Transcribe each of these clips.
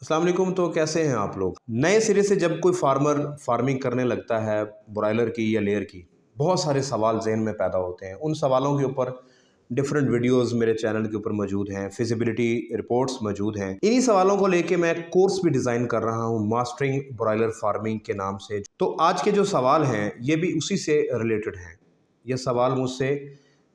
अस्सलाम वालेकुम। तो कैसे हैं आप लोग? नए सिरे से जब कोई फार्मर फार्मिंग करने लगता है ब्रॉयलर की या लेयर की, बहुत सारे सवाल ज़हन में पैदा होते हैं। उन सवालों के ऊपर डिफरेंट वीडियोस मेरे चैनल के ऊपर मौजूद हैं, फिजिबिलिटी रिपोर्ट्स मौजूद हैं। इन्हीं सवालों को लेके मैं एक कोर्स भी डिज़ाइन कर रहा हूँ मास्टरिंग ब्रॉयलर फार्मिंग के नाम से। तो आज के जो सवाल हैं ये भी उसी से रिलेटेड हैं। ये सवाल मुझसे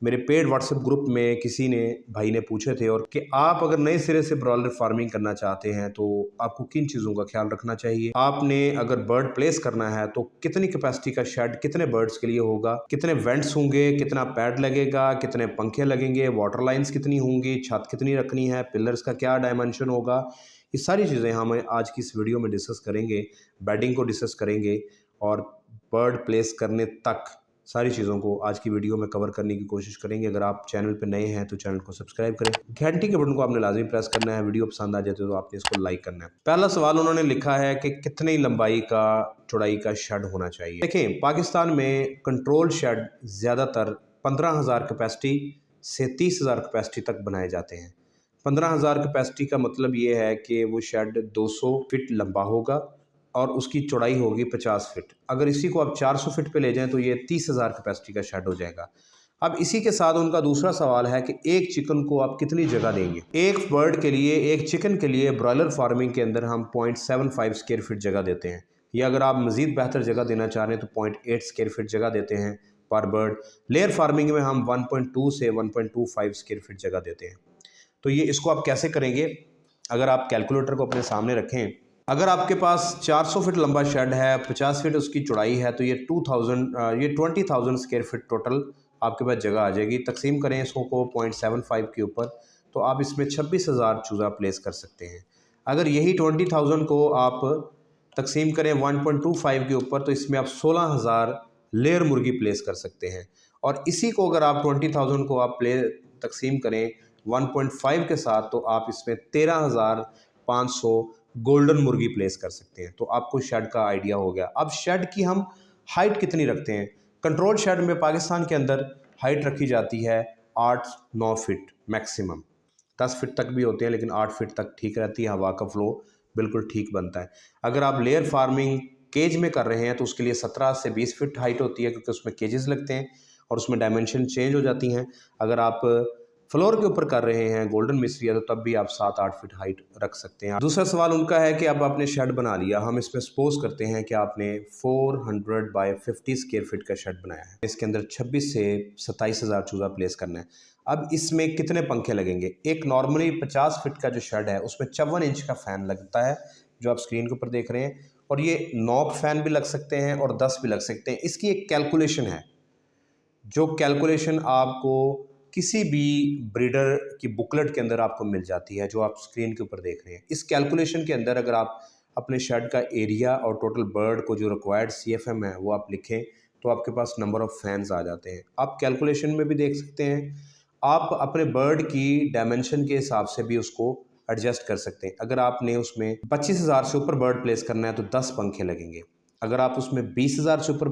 मेरे पेड व्हाट्सएप ग्रुप में किसी ने भाई ने पूछे थे, और कि आप अगर नए सिरे से ब्रॉयलर फार्मिंग करना चाहते हैं तो आपको किन चीज़ों का ख्याल रखना चाहिए। आपने अगर बर्ड प्लेस करना है तो कितनी कैपेसिटी का शेड कितने बर्ड्स के लिए होगा, कितने वेंट्स होंगे, कितना पैड लगेगा, कितने पंखे लगेंगे, वाटर लाइन्स कितनी होंगी, छत कितनी रखनी है, पिलर्स का क्या डायमेंशन होगा। ये सारी चीज़ें हम आज की इस वीडियो में डिस्कस करेंगे। बेडिंग को डिस्कस करेंगे और बर्ड प्लेस करने तक सारी चीज़ों को आज की वीडियो में कवर करने की कोशिश करेंगे। अगर आप चैनल पर नए हैं तो चैनल को सब्सक्राइब करें, घंटी के बटन को आपने लाजमी प्रेस करना है। वीडियो पसंद आ जाते तो आपने इसको लाइक करना है। पहला सवाल उन्होंने लिखा है कि कितनी लंबाई का चौड़ाई का शेड होना चाहिए। देखें, पाकिस्तान में कंट्रोल शेड ज़्यादातर 15,000 कैपेसिटी से 30,000 कैपेसिटी तक बनाए जाते हैं। 15,000 कैपेसिटी का मतलब ये है कि वो शेड 200 फीट लंबा होगा और उसकी चौड़ाई होगी 50 फीट। अगर इसी को आप 400 फीट पे ले जाएं तो ये 30,000 कैपेसिटी का शेड हो जाएगा। अब इसी के साथ उनका दूसरा सवाल है कि एक चिकन को आप कितनी जगह देंगे। एक बर्ड के लिए, एक चिकन के लिए ब्रॉयलर फार्मिंग के अंदर हम 0.75 स्क्वायर फीट जगह देते हैं, या अगर आप मज़ीद बेहतर जगह देना चाह रहे हैं तो 0.8 स्क्वायर फीट जगह देते हैं पर बर्ड। लेयर फार्मिंग में हम 1.2 से 1.25 स्क्वायर फीट जगह देते हैं। तो ये इसको आप कैसे करेंगे? अगर आप कैलकुलेटर को अपने सामने रखें, अगर आपके पास 400 फीट लंबा शेड है, 50 फीट उसकी चौड़ाई है, तो ये 20,000 स्क्वायर फीट टोटल आपके पास जगह आ जाएगी। तकसीम करें इसको 0.75 के ऊपर तो आप इसमें 26,000 चूज़ा प्लेस कर सकते हैं। अगर यही 20,000 को आप तकसीम करें 1.25 के ऊपर तो इसमें आप 16,000 लेयर मुर्गी प्लेस कर सकते हैं। और इसी को अगर आप 20,000 को आप तकसीम करें 1.5 के साथ तो आप इसमें 13,500 गोल्डन मुर्गी प्लेस कर सकते हैं। तो आपको शेड का आइडिया हो गया। अब शेड की हम हाइट कितनी रखते हैं। कंट्रोल शेड में पाकिस्तान के अंदर हाइट रखी जाती है 8-9 फीट मैक्सिमम। 10 फीट तक भी होते हैं लेकिन 8 फीट तक ठीक रहती है, हवा का फ्लो बिल्कुल ठीक बनता है। अगर आप लेयर फार्मिंग केज में कर रहे हैं तो उसके लिए 17 से 20 फीट हाइट होती है, क्योंकि उसमें केजेस लगते हैं और उसमें डायमेंशन चेंज हो जाती हैं। अगर आप फ्लोर के ऊपर कर रहे हैं गोल्डन मिस्ट्री है तो तब भी आप 7-8 फीट हाइट रख सकते हैं। दूसरा सवाल उनका है कि अब आपने शेड बना लिया, हम इसमें सपोज करते हैं कि आपने 400 बाय 50 स्क्वायर फीट का शेड बनाया है। इसके अंदर 26 से 27,000 चूज़ा प्लेस करना है। अब इसमें कितने पंखे लगेंगे। एक नॉर्मली 50 फीट का जो शेड है उसमें 54 इंच का फ़ैन लगता है जो आप स्क्रीन के ऊपर देख रहे हैं, और ये नॉब फैन भी लग सकते हैं और 10 भी लग सकते हैं। इसकी एक कैलकुलेशन है, जो कैलकुलेशन आपको किसी भी ब्रीडर की बुकलेट के अंदर आपको मिल जाती है, जो आप स्क्रीन के ऊपर देख रहे हैं। इस कैलकुलेशन के अंदर अगर आप अपने शेड का एरिया और टोटल बर्ड को जो रिक्वायर्ड CFM है वो आप लिखें तो आपके पास नंबर ऑफ़ फैंस आ जाते हैं। आप कैलकुलेशन में भी देख सकते हैं, आप अपने बर्ड की डायमेंशन के हिसाब से भी उसको एडजस्ट कर सकते हैं। अगर आपने उसमें 25,000 से ऊपर बर्ड प्लेस करना है तो 10 पंखे लगेंगे। अगर आप उसमें 20,000 से ऊपर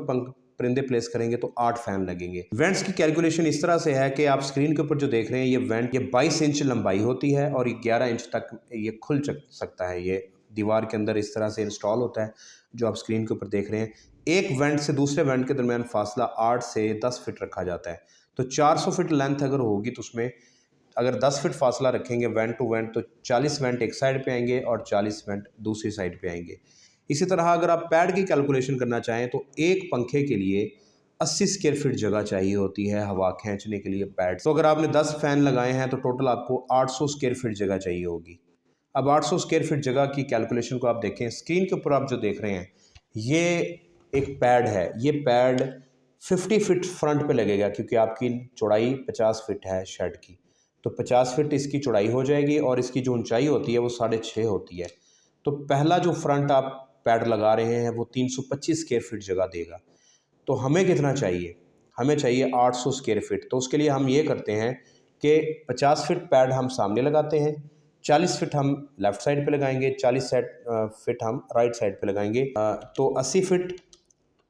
परिंदे प्लेस करेंगे तो 8 फैन लगेंगे। वेंट्स की कैलकुलेशन इस तरह से है कि आप स्क्रीन के ऊपर जो देख रहे हैं ये वेंट, ये 22 इंच लंबाई होती है और ये 11 इंच तक ये खुल सकता है। ये दीवार के अंदर इस तरह से इंस्टॉल होता है जो आप स्क्रीन के ऊपर देख रहे हैं। एक वेंट से दूसरे वेंट के दरमियान फासला 8 से 10 फीट रखा जाता है। तो 400 फीट लेंथ अगर होगी तो उसमें अगर 10 फीट फासला रखेंगे वेंट टू वेंट तो 40 वेंट एक साइड पे आएंगे और 40 वेंट दूसरी साइड पे आएंगे। इसी तरह अगर आप पैड की कैलकुलेशन करना चाहें तो एक पंखे के लिए 80 स्क्वायर फीट जगह चाहिए होती है हवा खींचने के लिए पैड। तो अगर आपने 10 फैन लगाए हैं तो टोटल आपको 800 स्क्वायर फीट जगह चाहिए होगी। अब 800 स्क्वायर फीट जगह की कैलकुलेशन को आप देखें, स्क्रीन के ऊपर आप जो देख रहे हैं ये एक पैड है। ये पैड 50 फीट फ्रंट पे लगेगा क्योंकि आपकी चौड़ाई 50 फीट है शेड की, तो 50 फीट इसकी चौड़ाई हो जाएगी और इसकी जो ऊंचाई होती है वो 6.5 होती है। तो पहला जो फ्रंट आप पैड लगा रहे हैं वो 325 स्क्वायर फीट जगह देगा। तो हमें कितना चाहिए, हमें चाहिए 800 स्क्वायर फीट। तो उसके लिए हम ये करते हैं कि 50 फीट पैड हम सामने लगाते हैं, 40 फीट हम लेफ़्ट साइड पे लगाएंगे, 40 फीट हम राइट साइड पे लगाएंगे। तो 80 फीट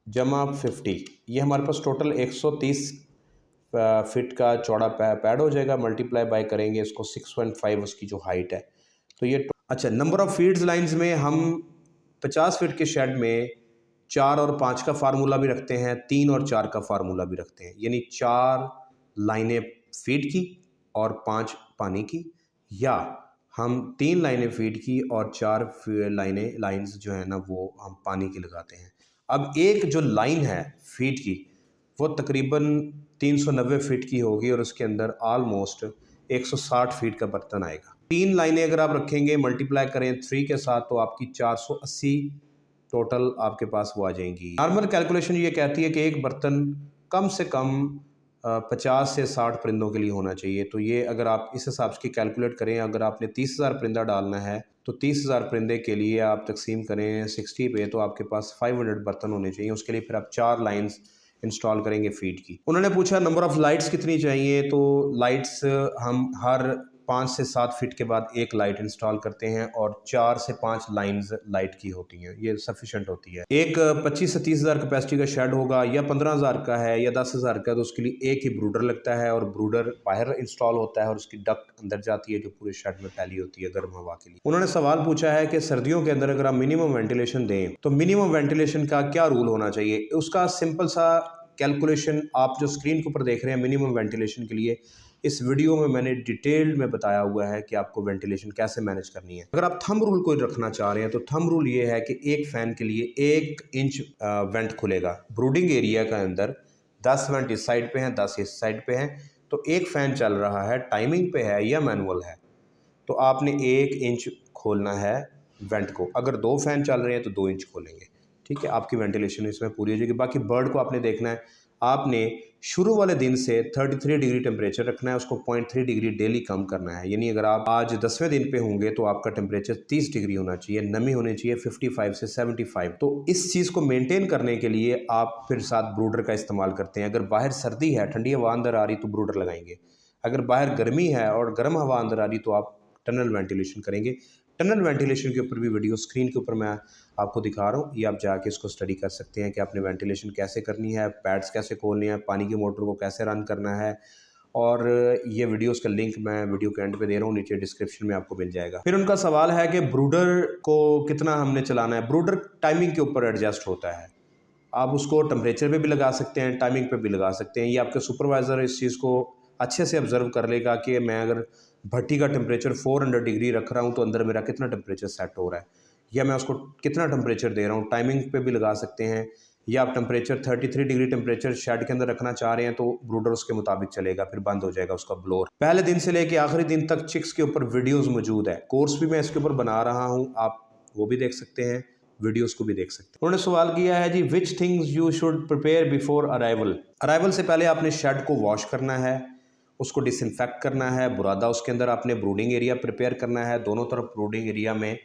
जमा 50, ये हमारे पास टोटल 130 फीट का चौड़ा पैड हो जाएगा। मल्टीप्लाई बाय करेंगे इसको 6.5 उसकी जो हाइट है, तो ये अच्छा, नंबर ऑफ़ फीड्स लाइन्स में हम 50 फीट के शेड में 4 और 5 का फार्मूला भी रखते हैं, 3 और 4 का फार्मूला भी रखते हैं। यानी 4 लाइनें फीड की और 5 पानी की, या हम 3 लाइनें फीड की और 4 लाइन्स जो है ना वो हम पानी की लगाते हैं। अब एक जो लाइन है फीड की वो तकरीबन 390 फीट की होगी और उसके अंदर ऑलमोस्ट 160 फीट का बर्तन आएगा। 3 लाइनें अगर आप रखेंगे, मल्टीप्लाई करें 3 के साथ, तो आपकी 480 टोटल आपके पास वो आ जाएंगी। नॉर्मल कैलकुलेशन ये कहती है कि एक बर्तन कम से कम 50 से 60 परिंदों के लिए होना चाहिए। तो ये अगर आप इस हिसाब से कैलकुलेट करें, अगर आपने 30,000 परिंदा डालना है तो 30,000 परिंदे के लिए आप तकसीम करें 60 पे, तो आपके पास 500 बर्तन होने चाहिए। उसके लिए फिर आप 4 लाइन्स इंस्टॉल करेंगे फीड की। उन्होंने पूछा नंबर ऑफ़ लाइट्स कितनी चाहिए, तो लाइट्स हम हर 5 से 7 फीट के बाद एक लाइट इंस्टॉल करते हैं और 4 से 5 लाइन्स लाइट की होती हैं, ये सफिशेंट होती है। एक 25 से 30,000 कैपेसिटी का शेड होगा या 15,000 का है या 10,000 का, तो उसके लिए एक ही ब्रूडर लगता है और ब्रूडर बाहर इंस्टॉल होता है और उसकी डक्ट अंदर जाती है जो पूरे शेड में फैली होती है गर्म हवा के लिए। उन्होंने सवाल पूछा है कि सर्दियों के अंदर अगर आप मिनिमम वेंटिलेशन दें तो मिनिमम वेंटिलेशन का क्या रूल होना चाहिए। उसका सिंपल सा कैलकुलेशन आप जो स्क्रीन के ऊपर देख रहे हैं मिनिमम वेंटिलेशन के लिए, इस वीडियो में मैंने डिटेल्ड में बताया हुआ है कि आपको वेंटिलेशन कैसे मैनेज करनी है। अगर आप थंब रूल को रखना चाह रहे हैं तो थंब रूल ये है कि एक फ़ैन के लिए 1 इंच वेंट खुलेगा। ब्रूडिंग एरिया के अंदर 10 वेंट इस साइड पे हैं, 10 इस साइड पे हैं, तो एक फ़ैन चल रहा है, टाइमिंग पे है या मैनुअल है, तो आपने 1 इंच खोलना है वेंट को। अगर 2 फ़ैन चल रहे हैं तो 2 इंच खोलेंगे, ठीक है। आपकी वेंटिलेशन इसमें पूरी हो जाएगी। बाकी बर्ड को आपने देखना है, आपने शुरू वाले दिन से 33 डिग्री टेम्परेचर रखना है, उसको 0.3 डिग्री डेली कम करना है। यानी अगर आप आज 10वें दिन पे होंगे तो आपका टेम्परेचर 30 डिग्री होना चाहिए, नमी होनी चाहिए 55 से 75। तो इस चीज़ को मेंटेन करने के लिए आप फिर साथ ब्रूडर का इस्तेमाल करते हैं। अगर बाहर सर्दी है, ठंडी हवा अंदर आ रही तो ब्रूडर लगाएंगे। अगर बाहर गर्मी है और गर्म हवा अंदर आ रही तो आप टनल वेंटिलेशन करेंगे। टनल वेंटिलेशन के ऊपर भी वीडियो स्क्रीन के ऊपर मैं आपको दिखा रहा हूँ, ये आप जाके इसको स्टडी कर सकते हैं कि आपने वेंटिलेशन कैसे करनी है, पैड्स कैसे खोलने हैं, पानी की मोटर को कैसे रन करना है। और ये वीडियोस का लिंक मैं वीडियो के एंड पे दे रहा हूँ, नीचे डिस्क्रिप्शन में आपको मिल जाएगा। फिर उनका सवाल है कि ब्रूडर को कितना हमने चलाना है। ब्रूडर टाइमिंग के ऊपर एडजस्ट होता है, आप उसको टेम्परेचर पे भी लगा सकते हैं, टाइमिंग पे भी लगा सकते हैं। ये आपके सुपरवाइज़र इस चीज़ को अच्छे से ऑब्जर्व कर लेगा कि मैं अगर भट्टी का टेम्परेचर 400 डिग्री रख रहा हूँ तो अंदर मेरा कितना टेम्परेचर सेट हो रहा है, या मैं उसको कितना टेम्परेचर दे रहा हूँ। टाइमिंग पे भी लगा सकते हैं, या आप टेम्परेचर 33 डिग्री टेम्परेचर शेड के अंदर रखना चाह रहे हैं तो ब्रूडर उसके मुताबिक चलेगा, फिर बंद हो जाएगा उसका ब्लोअर। पहले दिन से लेके आखिरी दिन तक चिक्स के ऊपर वीडियोज़ मौजूद है, कोर्स भी मैं इसके ऊपर बना रहा हूँ, आप वो भी देख सकते हैं, वीडियोस को भी देख सकते हैं। उन्होंने सवाल किया है जी, which things you should prepare before arrival. Arrival से पहले आपने शेड को वॉश करना है, उसको डिसइंफेक्ट करना है, बुरादा उसके अंदर आपने ब्रूडिंग एरिया प्रिपेयर करना है। दोनों तरफ ब्रूडिंग एरिया में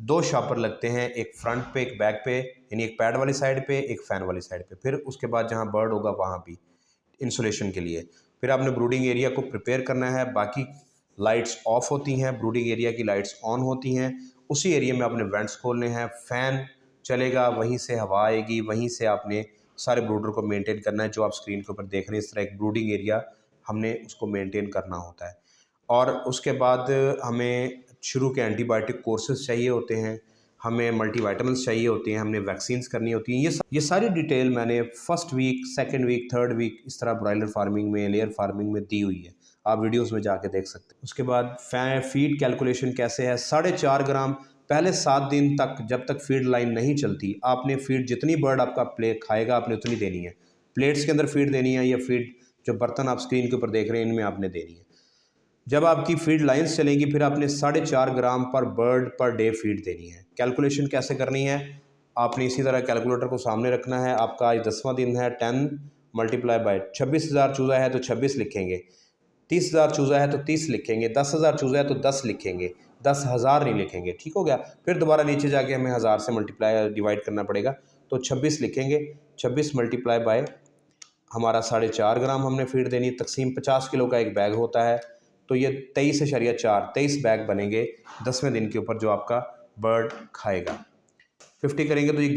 2 शॉपर लगते हैं, एक फ्रंट पे एक बैक पे, यानी एक पैड वाली साइड पे एक फ़ैन वाली साइड पे। फिर उसके बाद जहाँ बर्ड होगा वहाँ भी इंसुलेशन के लिए। फिर आपने ब्रूडिंग एरिया को प्रिपेयर करना है। बाकी लाइट्स ऑफ होती हैं, ब्रूडिंग एरिया की लाइट्स ऑन होती हैं। उसी एरिया में आपने वेंट्स खोलने हैं, फ़ैन चलेगा, वहीं से हवा आएगी, वहीं से आपने सारे ब्रूडर को मेंटेन करना है। जो आप स्क्रीन के ऊपर देख रहे हैं इस तरह एक ब्रूडिंग एरिया हमने उसको मेंटेन करना होता है। और उसके बाद हमें शुरू के एंटीबायोटिक कोर्सेज चाहिए होते हैं, हमें मल्टीविटामिन्स चाहिए होते हैं, हमने वैक्सीन्स करनी होती हैं। ये सारी डिटेल मैंने first week, second week, third week इस तरह ब्रॉयलर फार्मिंग में, लेयर फार्मिंग में दी हुई है, आप वीडियोस में जाके देख सकते हैं। उसके बाद फीड कैलकुलेशन कैसे है, 4.5 ग्राम पहले 7 दिन तक, जब तक फीड लाइन नहीं चलती, आपने फीड जितनी बर्ड आपका प्ले खाएगा आपने उतनी देनी है। प्लेट्स के अंदर फीड देनी है या फीड जो बर्तन आप स्क्रीन के ऊपर देख रहे हैं इनमें आपने देनी है। जब आपकी फीड लाइंस चलेंगी फिर आपने 4.5 ग्राम पर बर्ड पर डे फीड देनी है। कैलकुलेशन कैसे करनी है, आपने इसी तरह कैलकुलेटर को सामने रखना है। आपका आज 10वां दिन है, 10 मल्टीप्लाई बाय 26,000 चूज़ा है तो 26 लिखेंगे, 30,000 चूज़ा है तो 30 लिखेंगे, 10,000 चूज़ा है तो 10 लिखेंगे, 10,000 नहीं लिखेंगे, ठीक हो गया। फिर दोबारा नीचे जाके हमें 1000 से मल्टीप्लाई डिवाइड करना पड़ेगा, तो 26 लिखेंगे। 26 मल्टीप्लाई बाय हमारा 4.5 ग्राम हमने फीड देनी है, तकसीम 50 किलो का एक बैग होता है, तो ये 23 बैग बनेंगे 10वें दिन के ऊपर जो आपका बर्ड खाएगा। 50 करेंगे तो ये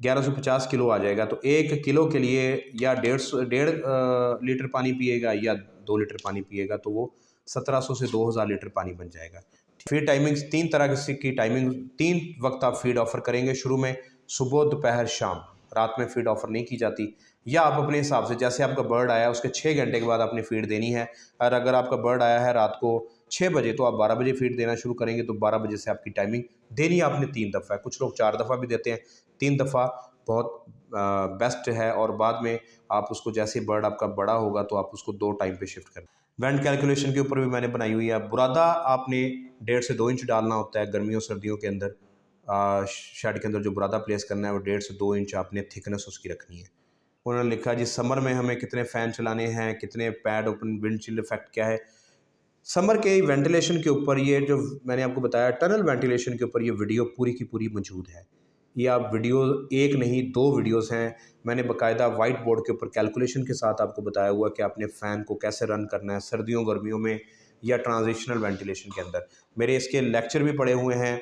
1150 किलो आ जाएगा। तो 1 किलो के लिए या 1.5 लीटर पानी पिएगा या 2 लीटर पानी पिएगा, तो वो 1700 से 2000 लीटर पानी बन जाएगा, फीड टाइमिंग्स 3 तरह की टाइमिंग, 3 वक्त आप फीड ऑफ़र करेंगे शुरू में, सुबह, दोपहर, शाम। रात में फीड ऑफ़र नहीं की जाती। या आप अपने हिसाब से, जैसे आपका बर्ड आया उसके 6 घंटे के बाद आपने फीड देनी है। और अगर आपका बर्ड आया है रात को 6 बजे, तो आप 12 बजे फीड देना शुरू करेंगे, तो 12 बजे से आपकी टाइमिंग देनी आपने 3 दफ़ा है। कुछ लोग 4 दफ़ा भी देते हैं, 3 दफ़ा बहुत बेस्ट है। और बाद में आप उसको, जैसे बर्ड आपका बड़ा होगा तो आप उसको 2 टाइम पे शिफ्ट करें। वेंट कैलकुलेशन के ऊपर भी मैंने बनाई हुई है। बुरादा आपने 1.5 से 2 इंच डालना होता है गर्मियों सर्दियों के अंदर। शेड के अंदर जो बुरादा प्लेस करना है वो 1.5 से 2 इंच आपने थिकनेस उसकी रखनी है। उन्होंने लिखा जी समर में हमें कितने फ़ैन चलाने हैं, कितने pad open, wind chill effect क्या है। समर के वेंटिलेशन के ऊपर, ये जो मैंने आपको बताया टनल वेंटिलेशन के ऊपर, ये वीडियो पूरी की पूरी मौजूद है। ये आप वीडियो एक नहीं 2 वीडियोस हैं। मैंने बाकायदा वाइट बोर्ड के ऊपर कैलकुलेशन के साथ आपको बताया हुआ कि आपने फ़ैन को कैसे रन करना है सर्दियों गर्मियों में या ट्रांजिशनल वेंटिलेशन के अंदर। मेरे इसके लेक्चर भी पड़े हुए हैं।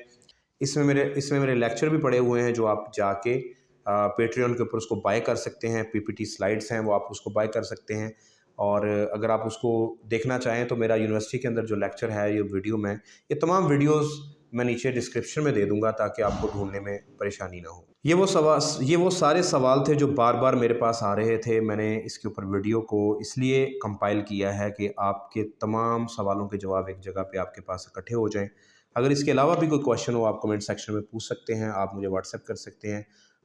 इसमें मेरे लेक्चर भी पड़े हुए हैं, जो आप जाके पेट्रियन के ऊपर उसको बाय कर सकते हैं। पीपीटी स्लाइड्स हैं, वो आप उसको बाय कर सकते हैं। और अगर आप उसको देखना चाहें तो मेरा यूनिवर्सिटी के अंदर जो लेक्चर है, ये वीडियो में, ये तमाम वीडियोस मैं नीचे डिस्क्रिप्शन में दे दूंगा, ताकि आपको ढूंढने में परेशानी ना हो। ये वो सारे सवाल थे जो बार बार मेरे पास आ रहे थे। मैंने इसके ऊपर वीडियो को इसलिए कंपाइल किया है कि आपके तमाम सवालों के जवाब एक जगह पे आपके पास इकट्ठे हो जाएं। अगर इसके अलावा भी कोई क्वेश्चन हो, आप कमेंट सेक्शन में पूछ सकते हैं, आप मुझे व्हाट्सएप कर सकते हैं,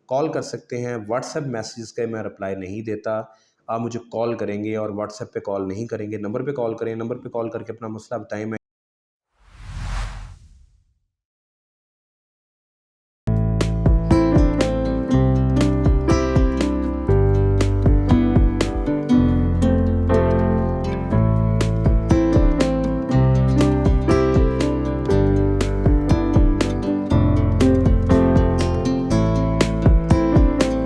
कॉल कर सकते हैं। व्हाट्सएप मैसेज का मैं रिप्लाई नहीं देता, आप मुझे कॉल करेंगे, और व्हाट्सएप पे कॉल नहीं करेंगे, नंबर पे कॉल करें। नंबर पे कॉल करके अपना मसला बताएं। मैं